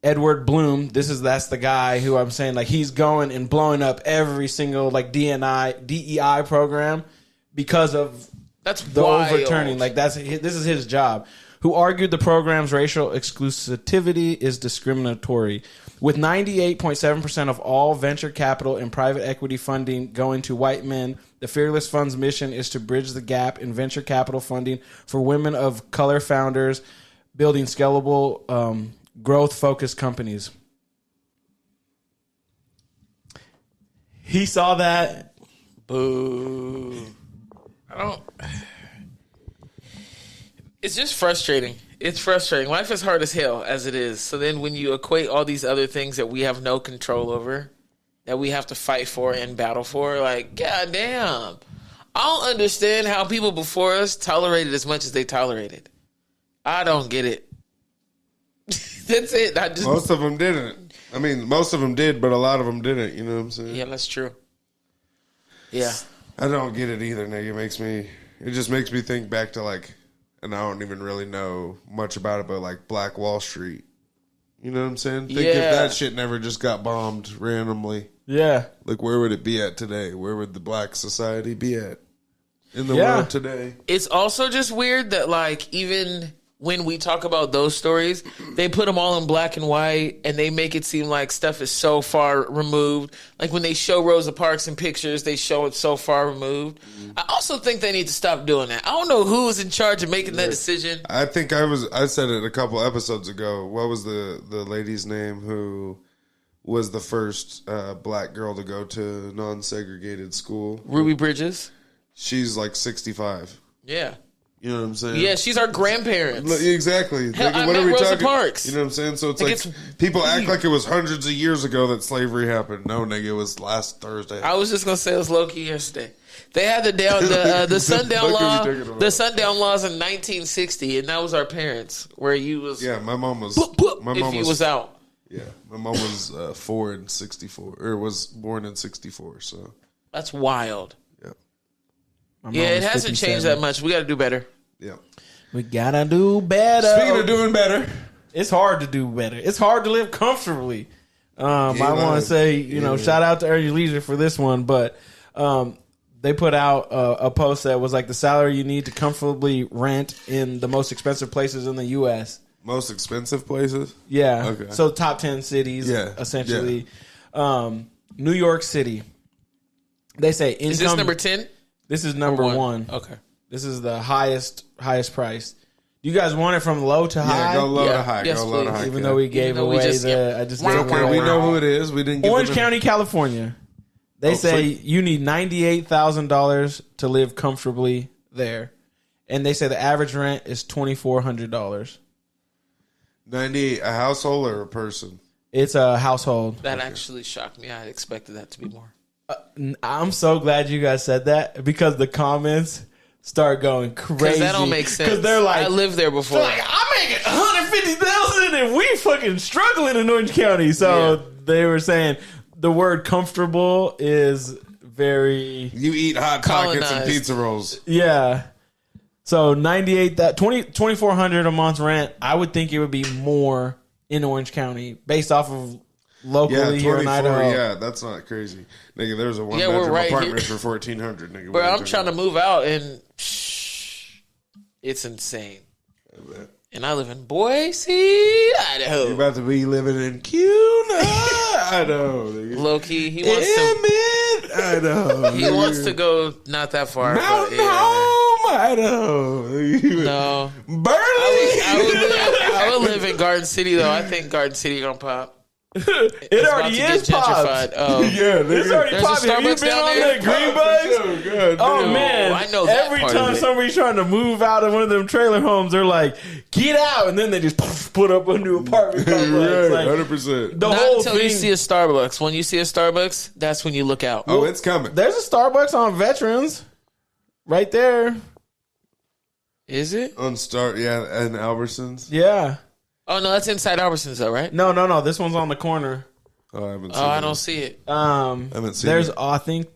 Edward Bloom. That's the guy who I'm saying, like, he's going and blowing up every single like DEI program because of the wild. overturning. Like, this is his job. Who argued the program's racial exclusivity is discriminatory. With 98.7% of all venture capital and private equity funding going to white men, the Fearless Fund's mission is to bridge the gap in venture capital funding for women of color founders, building scalable, growth-focused companies. He saw that. Boo. It's just frustrating. It's frustrating. Life is hard as hell as it is. So then when you equate all these other things that we have no control over, that we have to fight for and battle for, like, goddamn. I don't understand how people before us tolerated as much as they tolerated. I don't get it. That's it. Most of them didn't. I mean, most of them did, but a lot of them didn't. You know what I'm saying? Yeah, that's true. Yeah. I don't get it either, nigga. It just makes me think back to, like, and I don't even really know much about it, but like Black Wall Street. You know what I'm saying? Think if that shit never just got bombed randomly. Yeah. Like, where would it be at today? Where would the black society be at in the world today? It's also just weird that, like, even when we talk about those stories, they put them all in black and white, and they make it seem like stuff is so far removed. Like when they show Rosa Parks in pictures, they show it so far removed. I also think they need to stop doing that. I don't know who is in charge of making that decision. I think I said it a couple episodes ago. What was the lady's name who was the first black girl to go to non-segregated school? Ruby Bridges. She's like 65. Yeah. You know what I'm saying? Yeah, she's our grandparents. Exactly. Hell, Like, I what met are we Rosa talking? Parks. You know what I'm saying? So it's people act like it was hundreds of years ago that slavery happened. No, nigga, it was last Thursday. I was just gonna say it was low key yesterday. They had the sundown law, the sundown laws in 1960, and that was our parents. Where you was my mom was. if you was out. Yeah, my mom was 4 in 64, or was born in 64. So that's wild. Yeah, Yeah, it hasn't changed that much. We got to do better. yeah. We gotta do better. Speaking of doing better, It's hard to do better. It's hard to live comfortably. I want to say, shout out to Earn Your Leisure for this one, but they put out a post that was like the salary you need to comfortably rent in the most expensive places in the U.S. most expensive places. Yeah. Okay. So top 10 cities, essentially. New York City. They say income. Is this number 10? This is number one. Okay. This is the highest price. You guys want it from low to high? Yeah, go low Yeah. to high. Yes, go low to please. high. Even though we gave though we away just- I just gave okay, away. we know who it is. We didn't give Orange them- County, California. They say you need $98,000 to live comfortably there, and they say the average rent is $2,400. 98, a household or a person? It's a household. That actually shocked me. I expected that to be more. I'm so glad you guys said that because the comments start going crazy. Because that don't make sense. Because they're like, I lived there before. they're like, I'm making $150,000 and we fucking struggling in Orange County. So they were saying the word comfortable is very You eat hot pockets and Colonized. pizza rolls. yeah. So 2,400 a month rent. I would think it would be more in Orange County based off of locally Yeah, here in 24. Idaho. Yeah, that's not crazy, nigga. There's a one Yeah, we're bedroom right apartment here. for 1,400, nigga. Bro, I'm trying to move out, and it's insane. And I live in Boise, Idaho. You about to be living in Cuna, Idaho. Nigga. Low key, he wants to. Emmett, Idaho. He wants to go not that far. Mountain but yeah. Home, Idaho. No, Burley. I would live in Garden City though. I think Garden City gonna pop. It already is popped. Oh, Yeah, It's nigga. already There's a popping. Have you Starbucks been down on there? that Green Bugs? Oh, God, Oh damn. man, I know that every part of time it. somebody's trying to move out of one of them trailer homes, they're like, "Get out!" and then they just put up a new apartment complex. Right, Like, 100%. the not whole until thing. you see a Starbucks. When you see a Starbucks, that's when you look out. Oh, it's coming. There's a Starbucks on Veterans, right there. Is it? On Star, yeah, and Albertsons. Yeah. Oh no, that's inside Albertsons though, right? No. This one's on the corner. Oh, I haven't seen Oh, I it. don't see it. haven't seen There's, it. I think,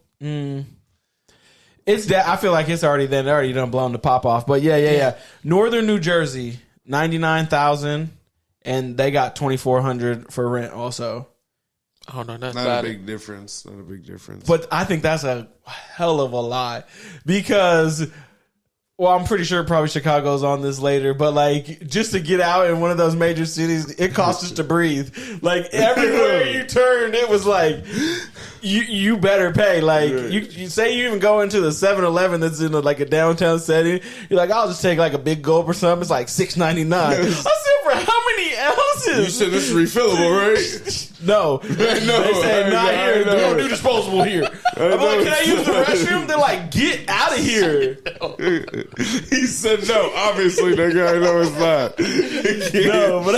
it's that. I feel like it's already then. They already done blown the pop off. But yeah. Northern New Jersey, 99,000, and they got 2,400 for rent also. Oh no, that's Not about a it. big difference. Not a big difference. But I think that's a hell of a lie because, well, I'm pretty sure probably Chicago's on this later, but like just to get out in one of those major cities, it costs us to breathe. Like everywhere you turn, it was like you better pay. Like you say you even go into the 7-Eleven that's in like a downtown setting, you're like, I'll just take like a big gulp or something. It's like $6.99. I said, for how many ounces? you said this is refillable, right? No, they say not here. We don't do disposable here. I'm like, can I use the restroom? They're like, get out of here. He said no. Obviously, nigga, I know it's not. No, but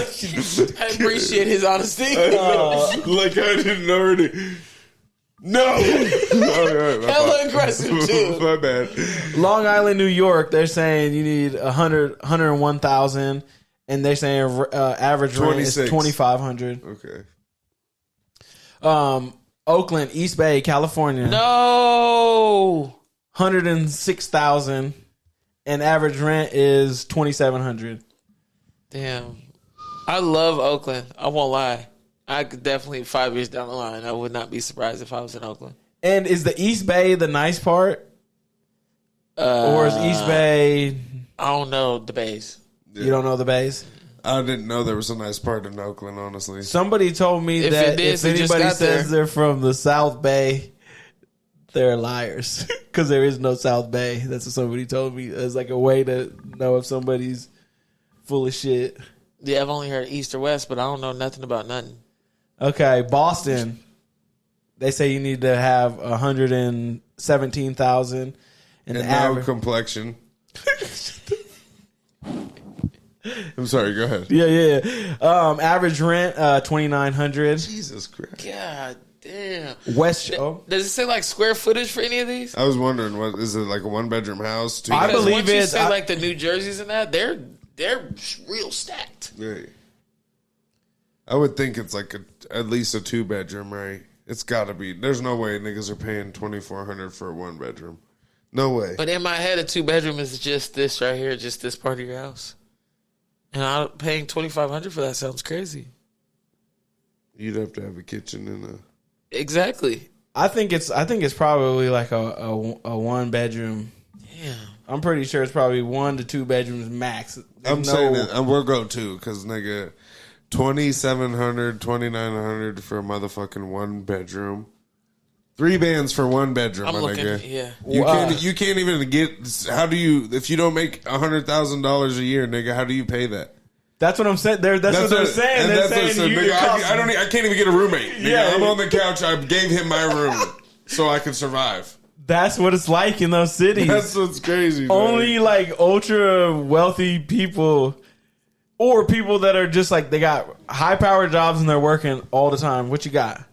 I appreciate his honesty. Like I didn't already. No. All right, Hella aggressive too. My bad. Long Island, New York, they're saying you need 101,000, and they're saying average rent is 26. 2,500. Okay. Oakland, East Bay, California, No. 106,000, and average rent is 2,700. Damn. I love Oakland. I won't lie. I could definitely 5 years down the line, I would not be surprised if I was in Oakland. And is the East Bay the nice part, or is East Bay? I don't know the bays. Yeah. You don't know the bays? I didn't know there was a nice part in Oakland, honestly. Somebody told me If that it is, if it just anybody got says there. they're from the South Bay, they're liars because there is no South Bay. That's what somebody told me as like a way to know if somebody's full of shit. Yeah, I've only heard East or West, but I don't know nothing about nothing. Okay, Boston. They say you need to have 117,000 And no average. complexion. I'm sorry, go ahead. Yeah. Average rent 2,900. Jesus Christ. God damn. West. Oh, Does it say like square footage for any of these? I was wondering, what is it, like a one-bedroom house? I Because believe once you it's- say like the New Jerseys and that, they're real stacked. Yeah. I would think it's like at least a 2-bedroom, right? It's got to be. There's no way niggas are paying $2,400 for a 1-bedroom. No way. But in my head, a 2-bedroom is just this right here, just this part of your house. And paying $2,500 for that sounds crazy. You'd have to have a kitchen and a. Exactly. I think it's probably like a 1-bedroom. Yeah. I'm pretty sure it's probably 1 to 2 bedrooms max. I'm saying it, and we'll go 2 because nigga, $2,700, $2,900 for a motherfucking 1-bedroom. 3 bands for 1 bedroom, I'm my looking. nigga. Yeah. You can't even get. How do you, if you don't make $100,000 a year, nigga? How do you pay that? That's what I'm saying. That's what they're saying. And They're that's what I saying said, you nigga, I can't even get a roommate. Nigga, Yeah. I'm on the couch. I gave him my room so I could survive. That's what it's like in those cities. That's what's crazy. Man. Only like ultra wealthy people or people that are just like they got high powered jobs and they're working all the time. What you got?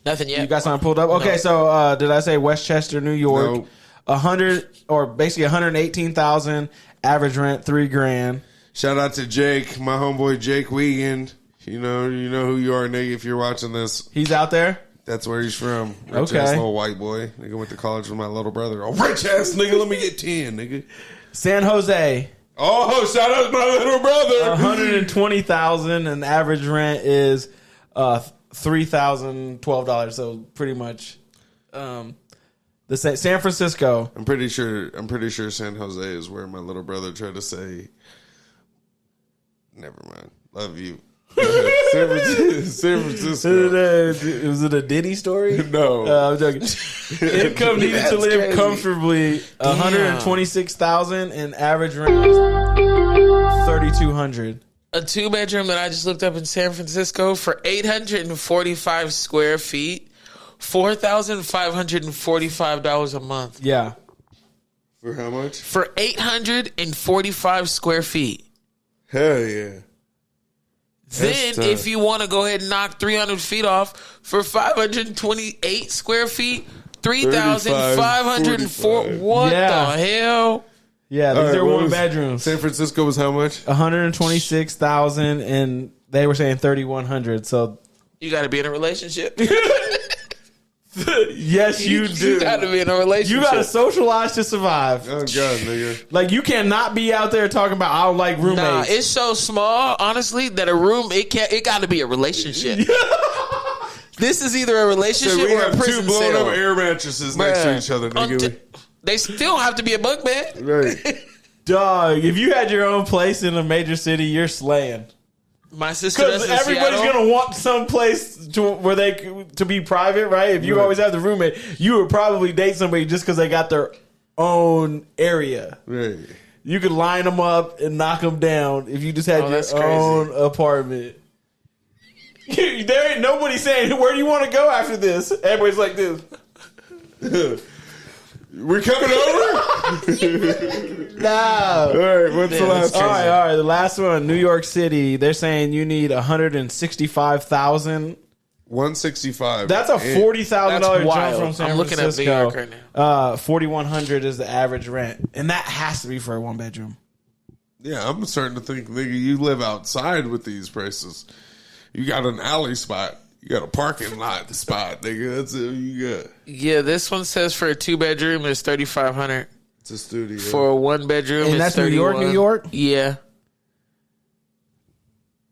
Nothing yet. You got something pulled up? Okay, No. so did I say Westchester, New York? Nope. 100 or basically 118,000 average rent, $3,000. Shout out to Jake, my homeboy Jake Wiegand. You know who you are, nigga. If you're watching this, He's out there. that's where he's from. Rich Okay. ass little white boy. Nigga went to college with my little brother. Oh, rich ass nigga. Let me get 10, nigga. San Jose, Oh, shout out to my little brother. 120,000 and average rent is $3,012. So pretty much the San Francisco. I'm pretty sure San Jose is where my little brother tried to say. Never mind. Love you. San Francisco. Was it a Diddy story? No. I'm joking. Income needed to That's live crazy. comfortably, 126,000 and average rent is 3,200. A 2-bedroom that I just looked up in San Francisco for 845 square feet, $4,545 a month. Yeah. For how much? For 845 square feet. Hell yeah. Then, tough. if you want to go ahead and knock 300 feet off, for 528 square feet, 3,504. 35, What Yeah. the hell? Yeah, these All right, are what 1 was- bedrooms. San Francisco was how much? 126,000 and they were saying 3,100. So You got to be in a relationship. yes, you do. You got to be in a relationship. You got to socialize to survive. Oh god, nigga. Like you cannot be out there talking about I don't like roommates. Nah, it's so small, honestly, that a room it got to be a relationship. This is either a relationship So we or a have 2 prison blown cell. up air mattresses next to Bruh. each other, nigga. They still have to be a bunk bed. Right. Dog, if you had your own place in a major city, you're slaying. My sister Because that's in everybody's Seattle. gonna want some place to be private, right? If you Right. always have the roommate, you would probably date somebody just because they got their own area. Right. You could line them up and knock them down if you just had Oh, your that's crazy. own apartment. There ain't nobody saying, where do you want to go after this? Everybody's like this. We're coming over? No. All right, what's the last All one? right. The last one, New York City. They're saying you need 165,000. 165. That's a $40,000 That's jump wild. from San I'm looking at New Francisco. York right now. 4,100 is the average rent, and that has to be for a 1-bedroom. Yeah, I'm starting to think, nigga, you live outside with these prices. You got an alley spot. You got a parking lot spot, nigga. That's it. You got. Yeah, this one says for a 2-bedroom is $3,500. It's a studio. For a 1-bedroom, And it's that's New York, 31. New York? Yeah,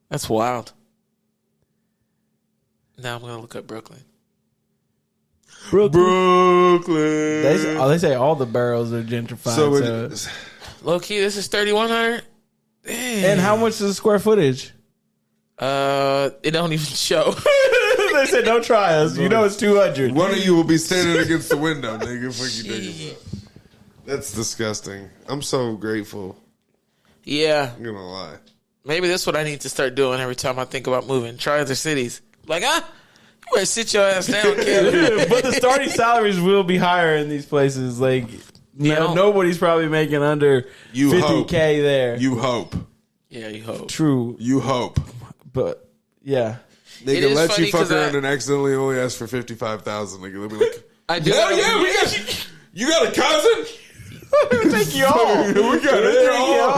that's wild. Now I'm gonna look up Brooklyn. Brooklyn. They say all the boroughs are gentrified. So So, it, Low key, this is $3,100. Damn. And how much is the square footage? It don't even show. They said don't try us. You know it's 200. One of you will be standing against the window, nigga. Fuck you, nigga. That's disgusting. I'm so grateful. Yeah. I'm gonna lie. Maybe that's what I need to start doing every time I think about moving. Try other cities. Like, you better sit your ass down, kid. But the starting salaries will be higher in these places. Like, nobody's probably making under You 50K hope. there. You hope. Yeah, you hope. True. You hope. But, yeah. They It can is let funny you fuck 'cause around and accidentally only ask for 55,000. Nigga, they'll be like, I do. we got you. You got a cousin? Take you all. We got your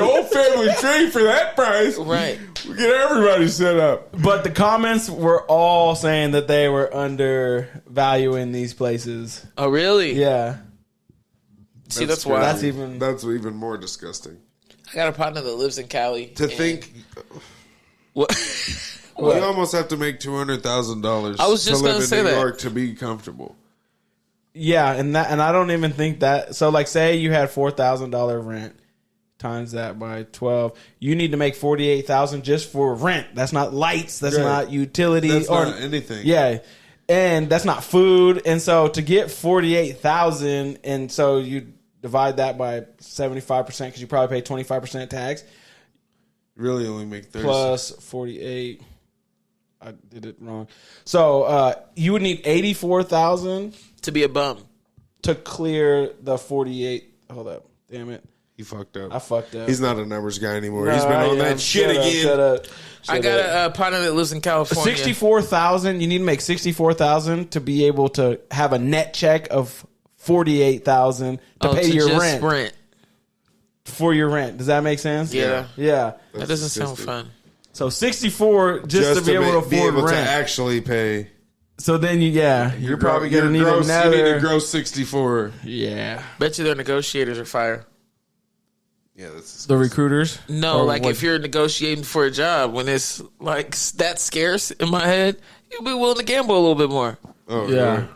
whole family tree for that price. Right. We get everybody set up. But the comments were all saying that they were undervaluing these places. Oh, really? Yeah. See, that's crazy. why. That's even more disgusting. I got a partner that lives in Cali. To think, What? you almost have to make $200,000. I was just to live gonna in say New that. York to be comfortable. Yeah, and I don't even think that. So, like, say you had $4,000 rent, times that by 12. You need to make $48,000 just for rent. That's not lights. That's Right. not utility That's or not anything. Yeah, and that's not food. And so to get 48,000, and so you divide that by 75% because you probably pay 25% tax Really only make 30. plus 48. I did it wrong. So you would need 84,000 To be a bum. to clear the 48. Hold up, damn it, He fucked up. I fucked up. He's not a numbers guy anymore. No, He's been I on am. that shit Shut up, again. shut up. I got a partner that lives in California. 64,000. You need to make 64,000 to be able to have a net check of 48,000 to pay your just rent. For your rent. Does that make sense? Yeah. Yeah. That doesn't sound disgusting. fun. So 64 just to be able to afford to rent. actually pay. So then you're probably going to need gross, another. You need to gross 64. Yeah. Bet you their negotiators are fire. Yeah, that's The recruiters? No, Or like what? if you're negotiating for a job when it's like that scarce in my head, you'll be willing to gamble a little bit more. Oh, Yeah. really?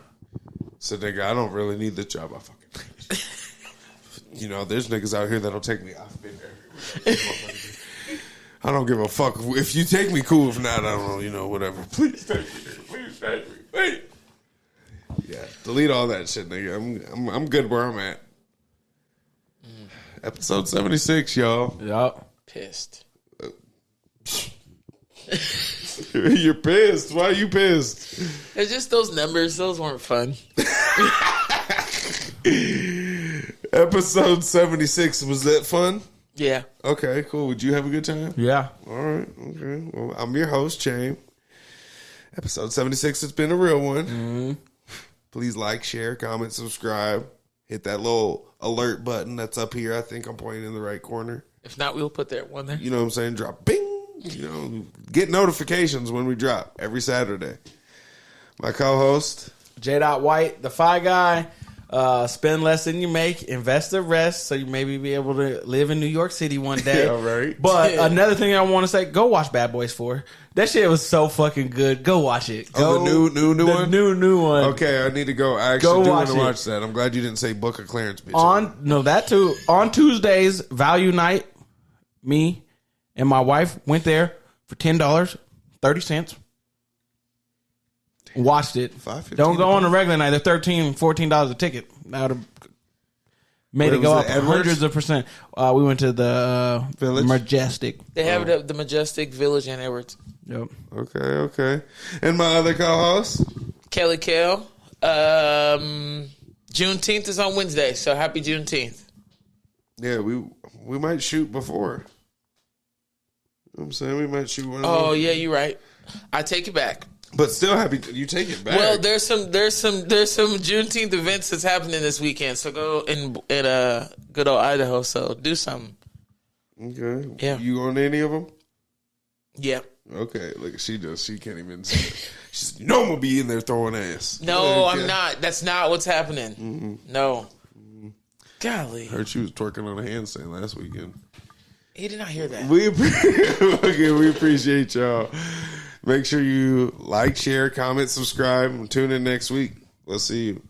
So, nigga, I don't really need the job. I fucking take it. You know, there's niggas out here that'll take me. I've been there. I don't give a fuck. If you take me, cool. If not, I don't know. You know, whatever. Please take me. Please take me. Wait. Yeah, delete all that shit, nigga. I'm good where I'm at. Episode 76, y'all. Yup. Pissed. You're pissed. Why are you pissed? It's just those numbers. Those weren't fun. Episode 76. Was that fun? Yeah. Okay, cool. Would you have a good time? Yeah. All right. Okay. Well, I'm your host, Chame. Episode 76 has been a real one. Mm-hmm. Please like, share, comment, subscribe. Hit that little alert button that's up here. I think I'm pointing in the right corner. If not, we'll put that one there. You know what I'm saying? Drop bing. You know, get notifications when we drop every Saturday. My co-host, J. White, the Fi Guy. Spend less than you make, invest the rest, so you maybe be able to live in New York City one day. Yeah, right. But another thing I want to say, go watch Bad Boys 4. That shit was so fucking good. Go watch it. Go, the new one? New one. Okay, I need to go. I actually do want to watch it. watch that. I'm glad you didn't say Book of Clarence, bitch. That too. On Tuesdays, value night, me and my wife went there for $10, 30 cents. Watched it. $5.15 Don't go on a regular night. They're $13, $14 a ticket. That would have made Where it go was up it, Edwards? hundreds of percent. We went to the Village? Majestic. They have it at the Majestic Village in Edwards. Yep. Okay. And my other co-host, Kelly Kale. Juneteenth is on Wednesday, so happy Juneteenth. yeah, we might shoot before. You know what I'm saying? We might shoot one of Oh them. yeah, you're right. I take it back. But still happy you take it back. Well, there's some Juneteenth events that's happening this weekend. So go in good old Idaho. So do something. Okay. Yeah. You on any of them? Yeah. Okay. Look, she can't even say it. She's, I'm going to be in there throwing ass. No, Okay. I'm not. That's not what's happening. Mm-hmm. No. Golly. Heard she was twerking on a handstand last weekend. He did not hear that. We appreciate y'all. Make sure you like, share, comment, subscribe, and tune in next week. We'll see you.